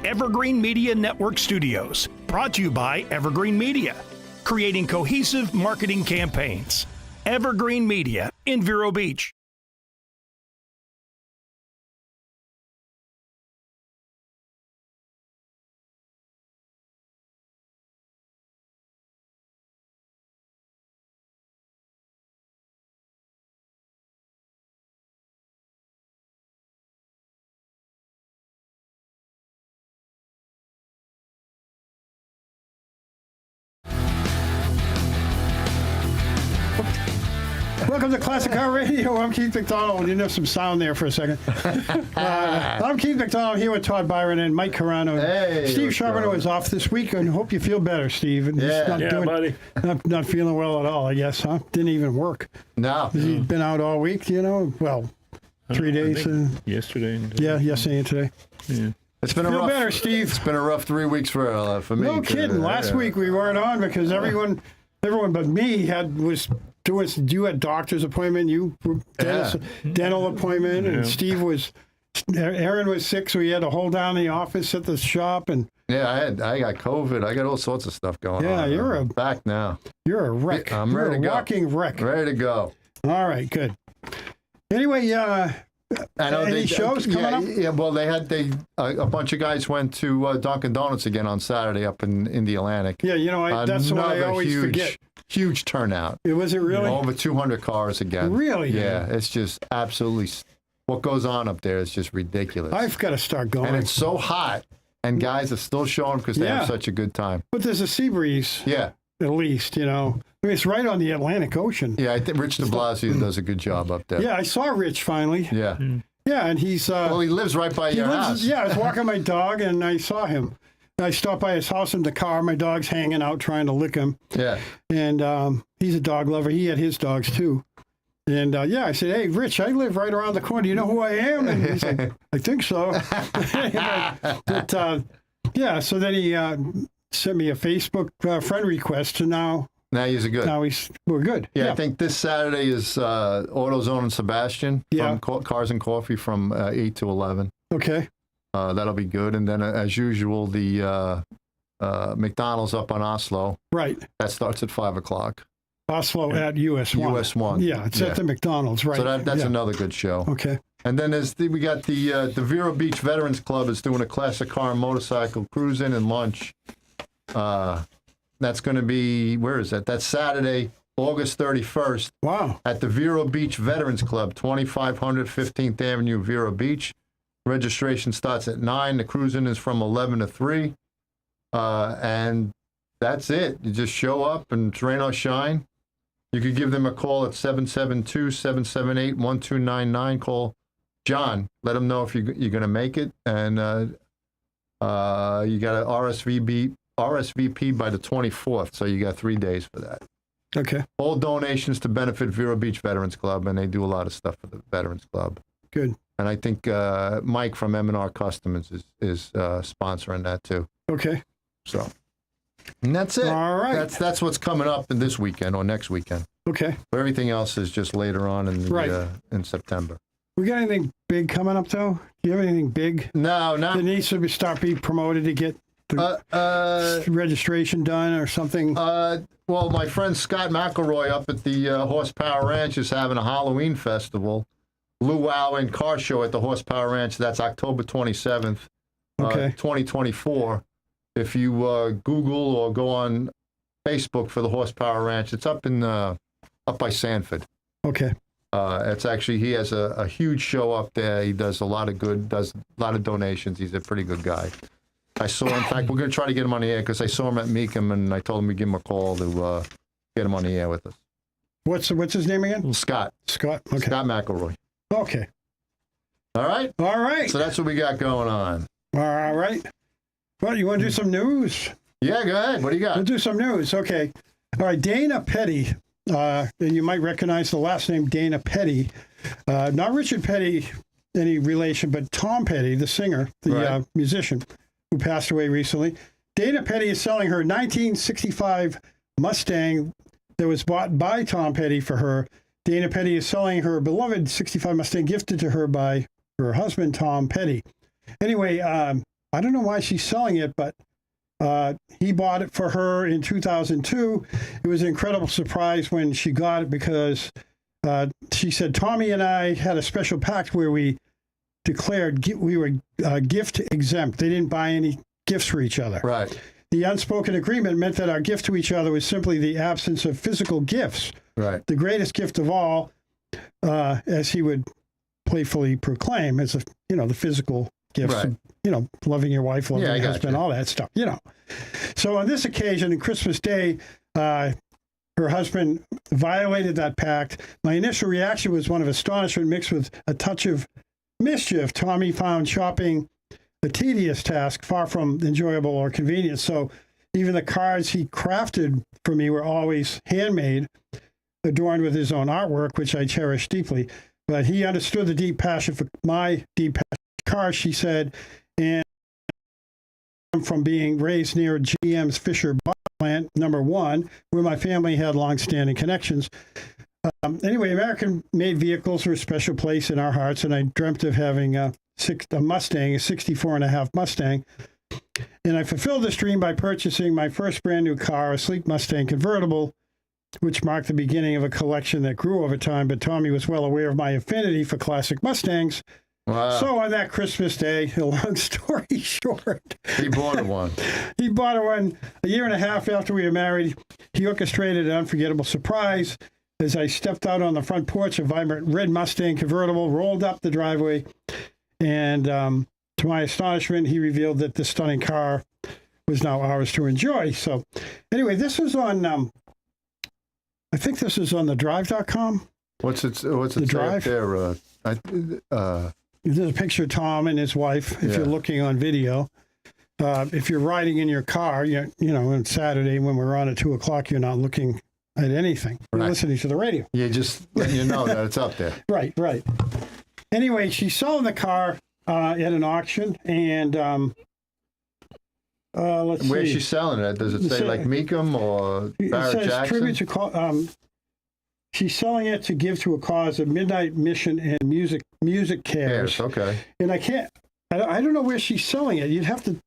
the Evergreen Media Network studios. Brought to you by Evergreen Media, creating cohesive marketing campaigns. Evergreen Media in Vero Beach. Welcome to Classic Car Radio. I'm Keith McDonald. You know some sound there for a second. I'm Keith McDonald here with Todd Byron and Mike Carano. Hey, Steve Charbonneau is off this week, and hope you feel better, Steve. And Buddy. Not feeling well at all, I guess, huh? Didn't even work. No. He's been out all week, you know? Well, 3 days. Yesterday. And yesterday and today. Yeah. It's been Feel better, Steve. It's been a rough 3 weeks for me. No kidding. Last week we weren't on because everyone but me was due at doctor's appointment. You were dental appointment, and Aaron was sick, so he had to hold down the office at the shop. And I got COVID. I got all sorts of stuff going on. Yeah, I'm back now. You're a wreck. I'm ready to go. Walking wreck. Ready to go. All right, good. Anyway, I know any shows coming up? Yeah, well, a bunch of guys went to Dunkin' Donuts again on Saturday up in the Atlantic. Yeah, that's what I always forget. Huge turnout. Was it really? Over 200 cars again. Really? Yeah, it's just absolutely, what goes on up there is just ridiculous. I've got to start going. And it's so hot, and guys are still showing because they have such a good time. But there's a sea breeze. Yeah. At least, I mean, it's right on the Atlantic Ocean. Yeah, I think Rich de Blasio does a good job up there. Yeah, I saw Rich finally. Yeah. Yeah, and he's... well, he lives right by your house. Yeah, I was walking my dog, and I saw him. I stopped by his house in the car. My dog's hanging out trying to lick him. Yeah. And he's a dog lover. He had his dogs, too. And, I said, hey, Rich, I live right around the corner. Do you know who I am? And he's like, I think so. So then he sent me a Facebook friend request, and now he's good. Now we're good. Yeah, I think this Saturday is AutoZone and Sebastian from Cars and Coffee from 8 to 11. Okay. That'll be good. And then, as usual, the McDonald's up on Oslo. Right. That starts at 5 o'clock. Oslo at US 1. US 1. Yeah, it's at the McDonald's, right. So that's another good show. Okay. And then we got the Vero Beach Veterans Club is doing a classic car and motorcycle cruise-in and lunch. That's going to be, where is that? That's Saturday, August 31st. Wow. At the Vero Beach Veterans Club, 2500 15th Avenue, Vero Beach. Registration starts at 9. The cruising is from 11 to 3. And that's it. You just show up and it's rain or shine. You could give them a call at 772-778-1299. Call John. Let him know if you're going to make it. And you got to RSVP by the 24th. So you got 3 days for that. Okay. All donations to benefit Vero Beach Veterans Club, and they do a lot of stuff for the Veterans Club. Good. And I think Mike from M&R Customs is sponsoring that too. Okay. So, and that's it. All right. That's what's coming up in this weekend or next weekend. Okay. But everything else is just later on in September. We got anything big coming up though? Do you have anything big? No, not. That needs to being promoted to get the registration done or something? Well, my friend Scott McElroy up at the Horsepower Ranch is having a Halloween festival. Luau and Car Show at the Horsepower Ranch. That's October 27th, 2024. If you Google or go on Facebook for the Horsepower Ranch, it's up by Sanford. Okay. It's actually, he has a huge show up there. He does a lot of donations. He's a pretty good guy. I saw, in fact, we're going to try to get him on the air because I saw him at Meekum and I told him we'd give him a call to get him on the air with us. What's his name again? Scott. Scott. Okay. Scott McElroy. Okay. All right. All right. So that's what we got going on. All right. Well, you want to do some news? Yeah, go ahead. What do you got? We'll do some news. Okay. All right. Dana Petty. And you might recognize the last name Dana Petty. Not Richard Petty, any relation, but Tom Petty, the singer, the musician who passed away recently. Dana Petty is selling her 1965 Mustang that was bought by Tom Petty for her. Dana Petty is selling her beloved 65 Mustang gifted to her by her husband, Tom Petty. Anyway, I don't know why she's selling it, but he bought it for her in 2002. It was an incredible surprise when she got it because she said, Tommy and I had a special pact where we declared we were gift exempt. They didn't buy any gifts for each other. Right. The unspoken agreement meant that our gift to each other was simply the absence of physical gifts. Right. The greatest gift of all, as he would playfully proclaim, is the physical gifts. Right. Of, loving your wife, loving your husband, all that stuff. So on this occasion, on Christmas Day, her husband violated that pact. My initial reaction was one of astonishment mixed with a touch of mischief. Tommy found shopping a tedious task, far from enjoyable or convenient. So even the cards he crafted for me were always handmade, adorned with his own artwork, which I cherish deeply. But he understood the deep passion for my deep passion for cars, she said, and from being raised near GM's Fisher plant, number 1, where my family had long-standing connections. Anyway, American-made vehicles were a special place in our hearts, and I dreamt of having a Mustang, a 64.5 Mustang. And I fulfilled this dream by purchasing my first brand new car, a sleek Mustang convertible, which marked the beginning of a collection that grew over time. But Tommy was well aware of my affinity for classic Mustangs. Wow. So on that Christmas day, a long story short, He bought one. He bought her one a year and a half after we were married. He orchestrated an unforgettable surprise. As I stepped out on the front porch, a vibrant red Mustang convertible rolled up the driveway. And to my astonishment, he revealed that this stunning car was now ours to enjoy. So anyway, this is on, I think this is on the drive.com. What's it say Drive? up there? There's a picture of Tom and his wife, if you're looking on video. If you're riding in your car, on Saturday when we're on at 2 o'clock, you're not looking at anything. You're listening to the radio. Yeah, just letting you know that it's up there. Right. Anyway, she's selling the car at an auction, and let's see. Where's she selling it? Does it say like Meekum or Barrett Jackson? Tribute to she's selling it to give to a cause of Midnight Mission and Music Cares. Yes, okay. And I don't know where she's selling it. You'd have to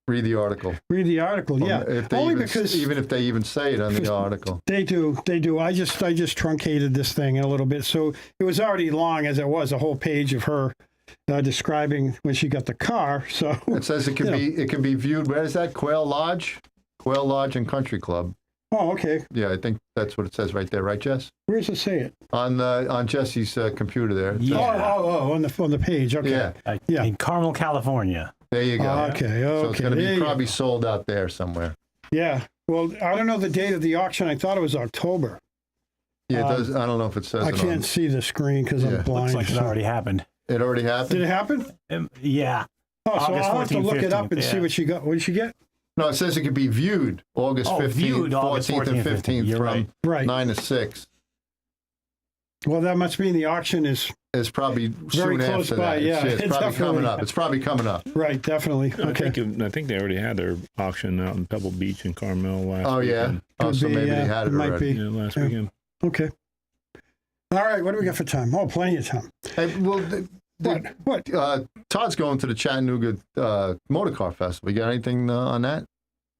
Read the article. Yeah. Even if they even say it on the article. They do. I just truncated this thing a little bit. So it was already long as it was, a whole page of her describing when she got the car. So it says it can be viewed. Where is that? Quail Lodge and Country Club. Oh, okay. Yeah, I think that's what it says right there, right, Jess? Where does it say it? On Jesse's computer there. On the page. Okay. Yeah. In Carmel, California. There you go. Okay. So it's going to be probably sold out there somewhere. Yeah. Well, I don't know the date of the auction. I thought it was October. Yeah, it does. I don't know if it says. I can't see the screen because I'm blind. Looks like it already happened. It already happened. Did it happen? Yeah. Oh, so August I'll have to 14th, look it up and 15th, see what she got. What did she get? No, it says it could be viewed August 15th, viewed August 14th, and 14th, 15th You're from right. 9 to 6. Well, that must mean the auction is It's probably very soon close after by. that. Yeah, It's probably definitely. coming up. It's probably coming up. right. Definitely. Okay. I think they already had their auction out in Pebble Beach and Carmel last weekend. Oh, Could so be, maybe they had it might already. be. Yeah, last weekend. Okay. All right. What do we got for time? Oh, plenty of time. Hey, well, What? Todd's going to the Chattanooga Motor Car Festival. You got anything on that?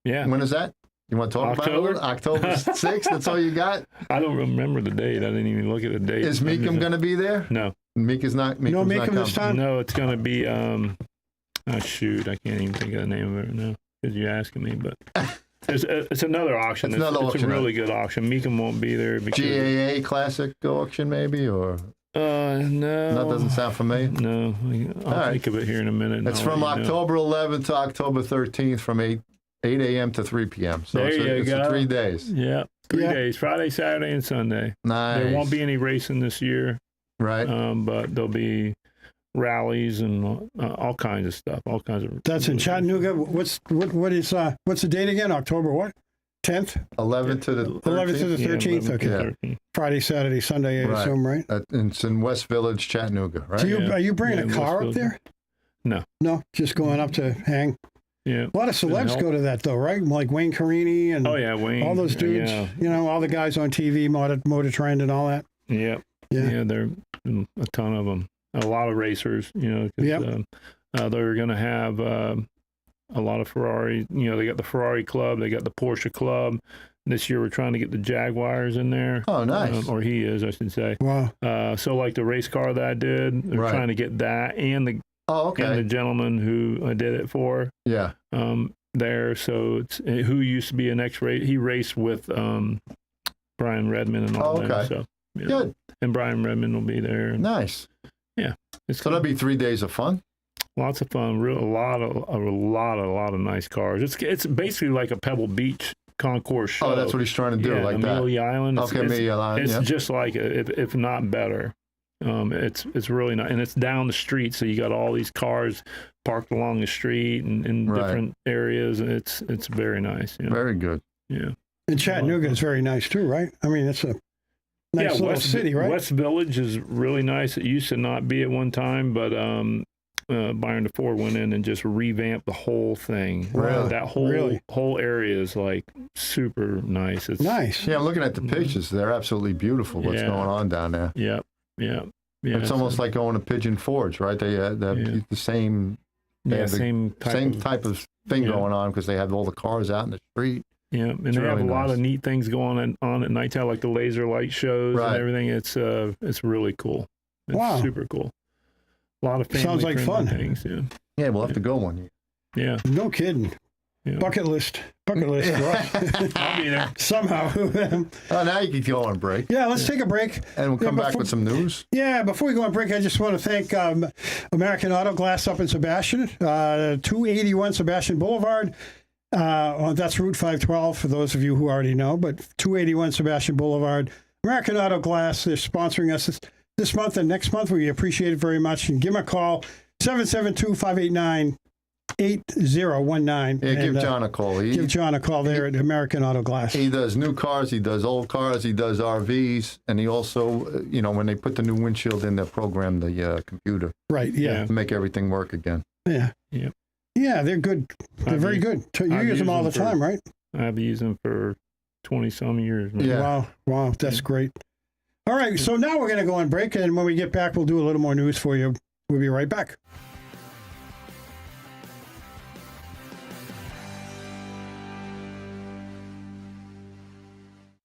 Yeah. When is that? You want to talk about it? October? October 6th? That's all you got? I don't remember the date. I didn't even look at the date. Is Meekum going to be there? No. Meekum's not Meekum this time? No, it's going to be, oh, shoot. I can't even think of the name of it now because you're asking me, but it's another auction. It's another auction, a really good auction. Meekum won't be there. Because, GAA Classic auction maybe? Or no. that doesn't sound familiar? No. I'll think of it here in a minute. It's from October 11th to October 13th from 8 a.m. to 3 p.m. So it's 3 days. Yeah, 3 days, Friday, Saturday, and Sunday. Nice. There won't be any racing this year, right? But there'll be rallies and all kinds of stuff, all kinds of. That's in Chattanooga. What's the date again? October what? 10th? 11th to the 13th. 11th to the 13th. Yeah, Okay. 13th. Friday, Saturday, Sunday. I assume, right? It's in West Village, Chattanooga, right? Are you bringing a car up there? No. No, just going up to hang. Yeah. A lot of celebs go to that though, right? Like Wayne Carini and Wayne, all those dudes. Yeah. All the guys on TV, Motor Trend and all that. Yeah. There are a ton of them. a lot of racers, you know, 'cause, Yep. they're going to have a lot of Ferrari. You know, they got the Ferrari club, they got the Porsche club. This year we're trying to get the Jaguars in there. Oh, nice. Or he is, I should say. Wow. So like the race car that I did, they're Right. trying to get that and the okay. and the gentleman who I did it for. Yeah. There. So it's who used to be an X-race. He raced with Brian Redmond and all Oh, okay. that. So yeah. Good. And Brian Redmond will be there. And Nice. it's So that'll be 3 days of fun. lots of fun. A lot of nice cars. It's basically like a Pebble Beach concourse show. Oh, that's what he's trying to do, yeah, like that. Amelia Island. Okay, Amelia Island, It's yeah. just like it, if not better. It's really nice, and it's down the street, so you got all these cars parked along the street and in Right. different areas, and it's very nice. You know? Very good. Yeah. And Chattanooga is very nice too, right? I mean, it's a nice little city, right? West Village is really nice. It used to not be at one time, but Byron DeFord went in and just revamped the whole thing. Really? That whole area is like super nice. It's Nice. Yeah, I'm looking at the pictures. They're absolutely beautiful. What's Yeah. going on down there? Yeah. It's almost like going to Pigeon Forge, right? They have Yeah. the same. They have the same type of thing Yeah. going on because they have all the cars out in the street. Yeah, and they have really a lot nice. of neat things going on at nighttime, like the laser light shows Right. and everything. It's really cool. It's Wow. super cool. A lot of family Sounds like fun. things. Yeah, Yeah, we'll have to go one year. yeah. No kidding. Yeah. Bucket list. For us. I'll be there. Somehow. Oh, now you can go on break, Yeah, let's take a break. and we'll come back before- with some news. Yeah, before we go on break, I just want to thank American Auto Glass up in Sebastian, 281 Sebastian Boulevard. That's Route 512 for those of you who already know, but 281 Sebastian Boulevard. American Auto Glass, they're sponsoring us this month and next month. We appreciate it very much. And give them a call, 772-589-8019. Yeah, give John a call. Give John a call there at American Auto Glass. He does new cars, he does old cars, he does RVs, and he also, when they put the new windshield in, they program the computer Right, yeah. to make everything work again. Yeah. Yep. Yeah, they're good. They're very good. You I've use them used all the them time, right? I've used them for 20-some years. Man. Yeah. Wow, that's great. All right, so now we're going to go on break, and when we get back, we'll do a little more news for you. We'll be right back.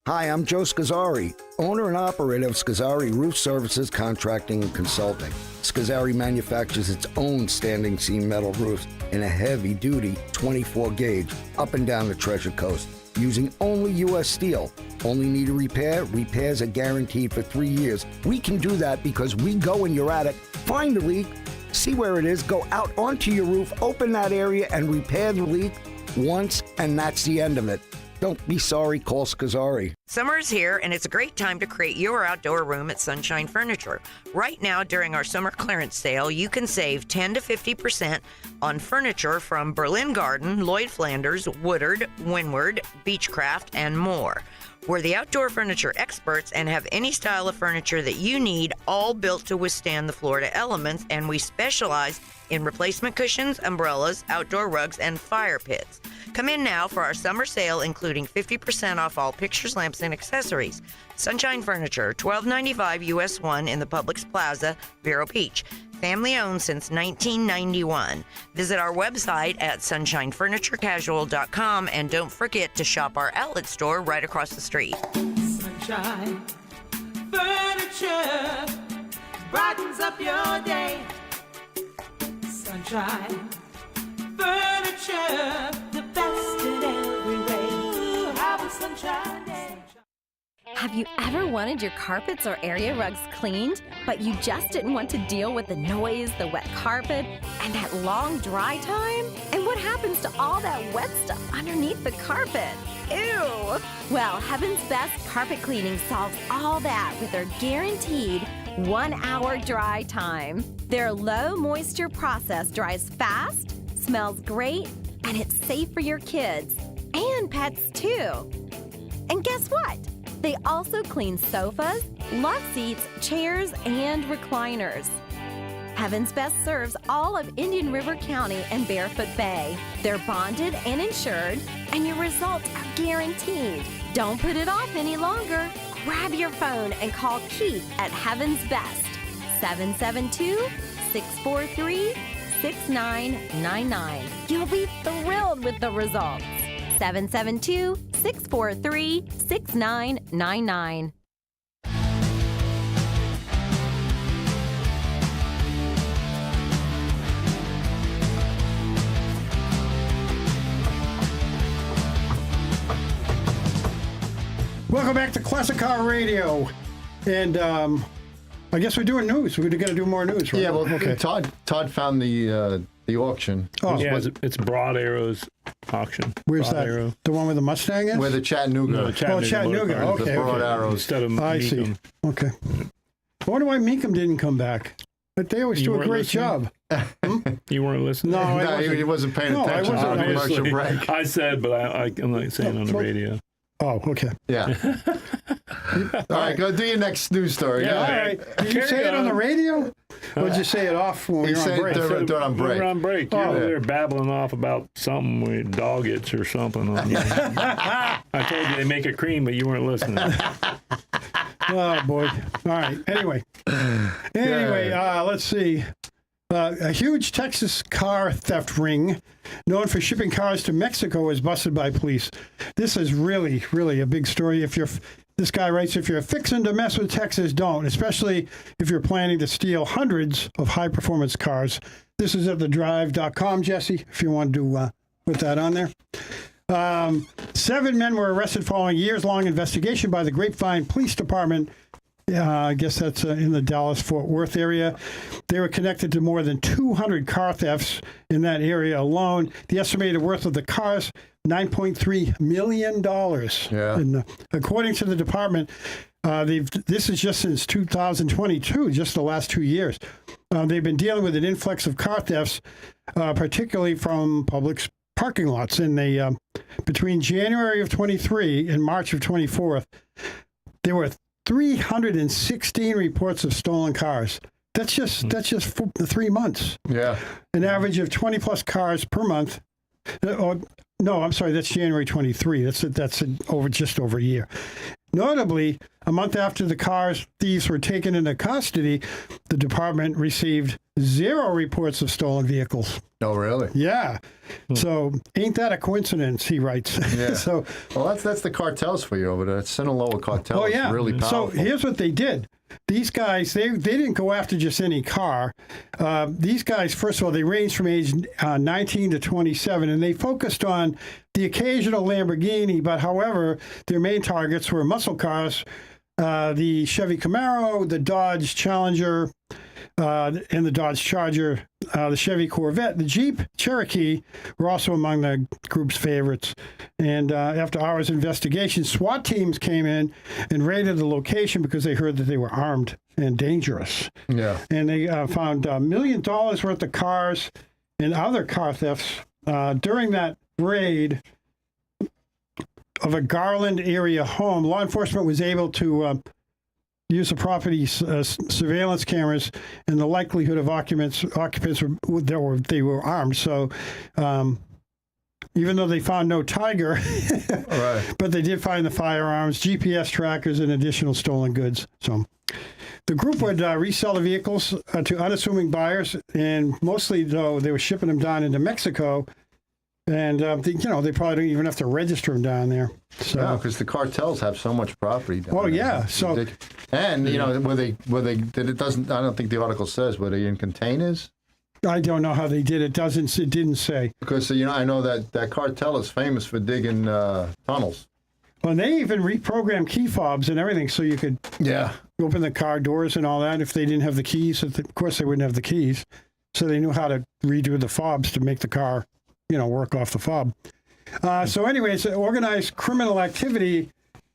Hi, I'm Joe Scazzari, owner and operator of Scazzari Roof Services Contracting and Consulting. Scazzari manufactures its own standing seam metal roofs in a heavy-duty 24-gauge up and down the Treasure Coast, using only U.S. steel. Only need a repair? Repairs are guaranteed for 3 years. We can do that because we go in your attic, find the leak, see where it is, go out onto your roof, open that area, and repair the leak once, and that's the end of it. Don't be sorry, call Scazzari. Summer's here, and it's a great time to create your outdoor room at Sunshine Furniture. Right now, during our summer clearance sale, you can save 10 to 50% on furniture from Berlin Garden, Lloyd Flanders, Woodard, Windward, Beechcraft, and more. We're the outdoor furniture experts and have any style of furniture that you need, all built to withstand the Florida elements, and we specialize in replacement cushions, umbrellas, outdoor rugs, and fire pits. Come in now for our summer sale, including 50% off all pictures, lamps, and accessories. Sunshine Furniture, $12.95 US 1 in the Publix Plaza, Vero Beach. Family owned since 1991. Visit our website at sunshinefurniturecasual.com and don't forget to shop our outlet store right across the street. Sunshine Furniture brightens up your day. Sunshine Furniture, the best in every way. Ooh, have a sunshine day. Have you ever wanted your carpets or area rugs cleaned, but you just didn't want to deal with the noise, the wet carpet, and that long dry time? And what happens to all that wet stuff underneath the carpet? Ew! Well, Heaven's Best Carpet Cleaning solves all that with their guaranteed 1-hour dry time. Their low moisture process dries fast, smells great, and it's safe for your kids and pets too. And guess what? They also clean sofas, love seats, chairs, and recliners. Heaven's Best serves all of Indian River County and Barefoot Bay. They're bonded and insured, and your results are guaranteed. Don't put it off any longer. Grab your phone and call Keith at Heaven's Best. 772-643-6999. You'll be thrilled with the results. 772-643-6999. Welcome back to Classic Car Radio. And I guess we're doing news. We're going to do more news, right? Yeah, well, okay. Todd found the auction. Oh, Yeah, it's Broad Arrow's auction. where's Broad that? Arrow. The one where the Mustang is? Where the Chattanooga. No, Chattanooga. Motor Cars. Okay, the Broad okay. Arrows. Instead of I see. Meekum. Okay. I wonder why Meekum didn't come back. But they always You do a weren't great listening? job. You weren't listening? No, I No, wasn't. he wasn't paying No, I attention to the wasn't. commercial Obviously. break. I said, but I'm not saying on the radio. Oh, okay. Yeah. All right, go do your next news story. Yeah, Go All ahead. right. Did you say it on the radio? Or did you say it off when we He were on said break? during on We break. were on break. You Oh. were there babbling off about something with dog its or something. I told you they make a cream, but you weren't listening. Oh, boy. All right. Anyway, let's see. A huge Texas car theft ring known for shipping cars to Mexico is busted by police. This is really, really a big story. This guy writes, if you're fixing to mess with Texas, don't, especially if you're planning to steal hundreds of high-performance cars. This is at thedrive.com, Jesse, if you want to put that on there. 7 men were arrested following a years-long investigation by the Grapevine Police Department. I guess that's in the Dallas-Fort Worth area. They were connected to more than 200 car thefts in that area alone. The estimated worth of the cars, $9.3 million. Yeah. And according to the department, this is just since 2022, just the last 2 years. They've been dealing with an influx of car thefts, particularly from public parking lots. And they, between January of 23 and March of 24, there were 316 reports of stolen cars. That's just 3 months. Yeah. An average of 20 plus cars per month. No, I'm sorry, that's January 23. That's just over a year. Notably, a month after the cars thieves were taken into custody, the department received 0 reports of stolen vehicles. Oh, really? Yeah. So ain't that a coincidence, he writes. Yeah. So Well, that's the cartels for you over there. It's Sinaloa cartel. oh, yeah. It's really powerful. So here's what they did. These guys, they didn't go after just any car. These guys, first of all, they ranged from age 19 to 27, and they focused on the occasional Lamborghini, but however, their main targets were muscle cars, the Chevy Camaro, the Dodge Challenger, and the Dodge Charger, the Chevy Corvette, the Jeep Cherokee were also among the group's favorites. And after hours of investigation, SWAT teams came in and raided the location because they heard that they were armed and dangerous. Yeah. And they found $1 million worth of cars and other car thefts during that raid of a Garland area home. Law enforcement was able to use the property's surveillance cameras, and the likelihood of occupants were armed. So even though they found no tiger, Right. but they did find the firearms, GPS trackers, and additional stolen goods. So the group would resell the vehicles to unassuming buyers, and mostly, though, they were shipping them down into Mexico. And, they probably don't even have to register them down there. So. No, because the cartels have so much property down Oh, there. yeah. It's So, ridiculous. And, were they, it doesn't, I don't think the article says, were they in containers? I don't know how they did it. It didn't say. Because, I know that cartel is famous for digging tunnels. Well, and they even reprogrammed key fobs and everything so you could open the car doors and all that if they didn't have the keys. Of course, they wouldn't have the keys. So they knew how to redo the fobs to make the car, work off the fob. So anyway, it's organized criminal activity,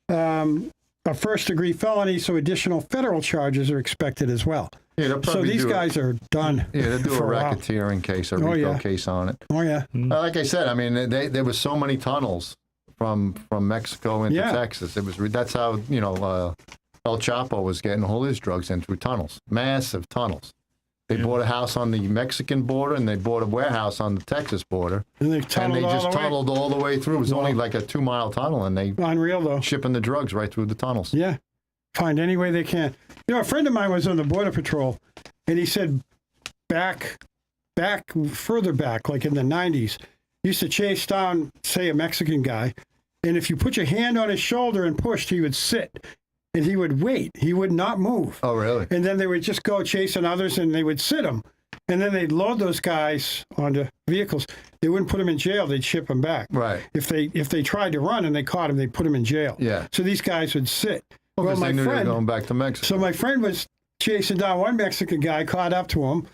a first-degree felony, so additional federal charges are expected as well. Yeah, they'll So probably these guys are done. Yeah, they'll do a for while. racketeering case, a Oh, RICO yeah. case on it. Oh, yeah. Like I said, I mean, there were so many tunnels from Mexico into Yeah. Texas. That's how El Chapo was getting all his drugs in, through tunnels, massive tunnels. They bought a house on the Mexican border, and they bought a warehouse on the Texas border, And they and tunneled they all just the way. tunneled all the way through. It was only like a 2-mile tunnel, and they Unreal, though. shipping the drugs right through the tunnels. Yeah. Find any way they can. A friend of mine was on the Border Patrol, And he said further back, like in the 90s, used to chase down, say, a Mexican guy. And if you put your hand on his shoulder and pushed, he would sit. And he would wait. He would not move. Oh, really? And then they would just go chasing others, and they would sit them. And then they'd load those guys onto vehicles. They wouldn't put them in jail. They'd ship them back. Right. If they tried to run and they caught them, they'd put them in jail. Yeah. So these guys would sit. Well, my friend, they were going back to Mexico. So my friend was chasing down one Mexican guy, caught up to him,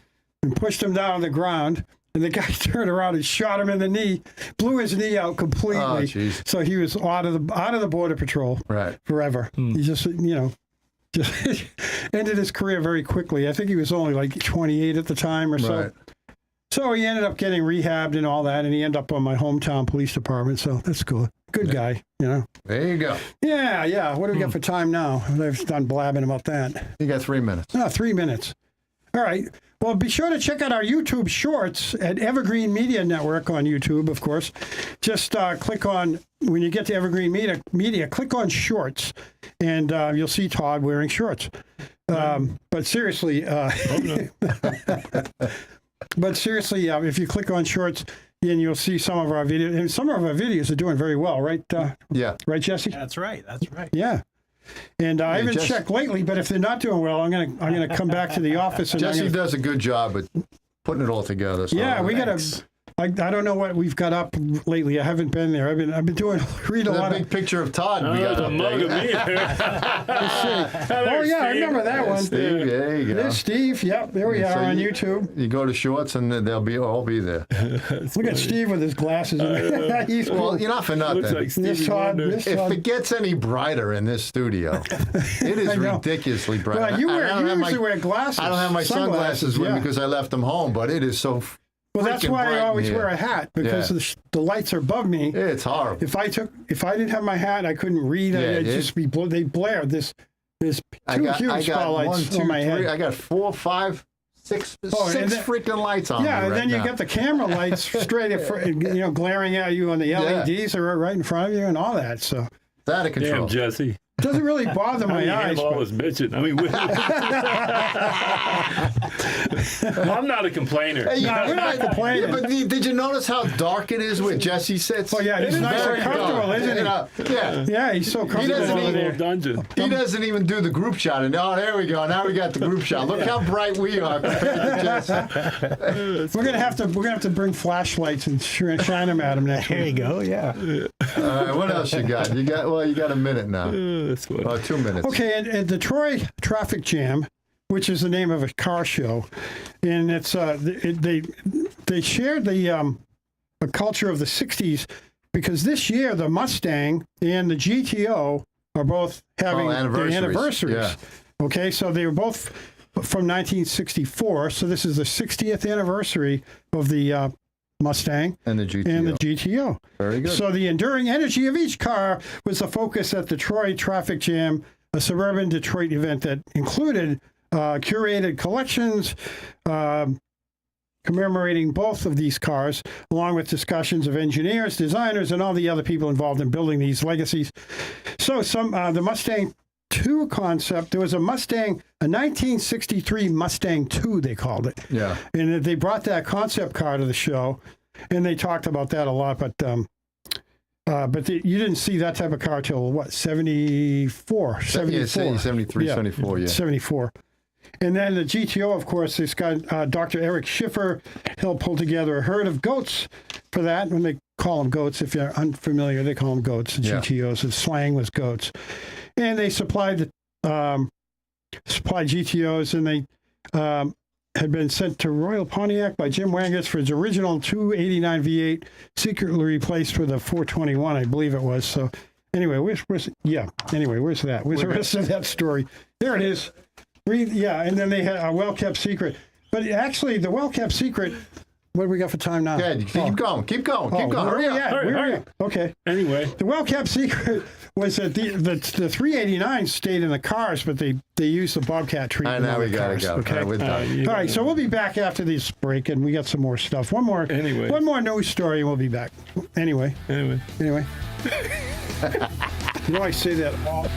and pushed him down on the ground. And the guy turned around and shot him in the knee, blew his knee out completely. Oh, jeez. So he was out of the Border Patrol forever. He just, just ended his career very quickly. I think he was only like 28 at the time or so. Right. So he ended up getting rehabbed and all that, and he ended up on my hometown police department. So that's cool. Good guy, There you go. Yeah. What do we got for time now? I've done blabbing about that. You got 3 minutes. 3 minutes. All right. Well, be sure to check out our YouTube shorts at Evergreen Media Network on YouTube, of course. Just click on, when you get to Evergreen Media, click on shorts, and you'll see Todd wearing shorts. But seriously, if you click on shorts, then you'll see some of our videos. And some of our videos are doing very well, right? Yeah. Right, Jesse? That's right. Yeah. And I haven't checked lately, but if they're not doing well, I'm gonna come back to the office. And Jesse does a good job at putting it all together. So yeah, we got to. I don't know what we've got up lately. I haven't been there. I've been reading a lot big picture of Todd. We got a mug of me. Oh yeah, I remember that one. Steve, there you go. There's Steve. Yep, there we are on YouTube. You go to shorts, and they'll all be there. Look at Steve with his glasses. He's cool. Well, you're not for nothing. Looks like Miss Todd. If it gets any brighter in this studio, it is ridiculously bright. Well, you usually wear glasses. I don't have my sunglasses with me because I left them home, but it is so. Well, that's why I always wear a hat, because the lights are above me. It's horrible. If I didn't have my hat, I couldn't read. It'd just be they blare. There's huge spotlights on my head. I got 4, 5, 6 freaking lights on me and then you get the camera lights straight in glaring at you, and the LEDs are right in front of you, and all that. So it's out of control. Damn, Jesse. It doesn't really bother my eyes. All this bitching. I mean, I'm not a complainer. Hey, we're not complaining. Yeah, but did you notice how dark it is where Jesse sits? Oh yeah, he's nice and comfortable, isn't he? Yeah, he's so comfortable over there. Dungeon. He doesn't even do the group shot. And there we go. Now we got the group shot. Look how bright we are compared to Jesse. We're gonna have to bring flashlights and shine them at him next week. There you go. Yeah. All right, what else you got? You got a minute now. 2 minutes. Okay, and the Troy Traffic Jam, which is the name of a car show, and it's they shared the culture of the '60s, because this year the Mustang and the GTO are both having their anniversaries. Yeah. Okay, so they were both from 1964. So this is the 60th anniversary of the Mustang and the GTO. Very good. So the enduring energy of each car was the focus at the Troy Traffic Jam, a suburban Detroit event that included curated collections commemorating both of these cars, along with discussions of engineers, designers, and all the other people involved in building these legacies. So the Mustang 2 concept, there was a 1963 Mustang 2, they called it. Yeah. And they brought that concept car to the show, and they talked about that a lot, but you didn't see that type of car till what, 74? 73, yeah. 74, yeah. 74. And then the GTO, of course, it's got Dr. Eric Schiffer. He'll pull together a herd of goats for that. When they call them goats, if you're unfamiliar, they call them goats. The GTOs, the slang was goats. And they supplied GTOs, and they had been sent to Royal Pontiac by Jim Wangers for his original 289 V8, secretly replaced with a 421, I believe it was. So anyway, where's that? Where's the rest of that story? There it is. And then they had a well-kept secret. But actually, the well-kept secret, what do we got for time now? Yeah, keep going. Hurry up. Okay. Anyway. The well-kept secret was that the 389 stayed in the cars, but they used the Bobcat treatment. Now we got to go. Okay. We're done. All right, so we'll be back after this break, and we got some more stuff. One more news story, and we'll be back. Anyway. You know, I say that all...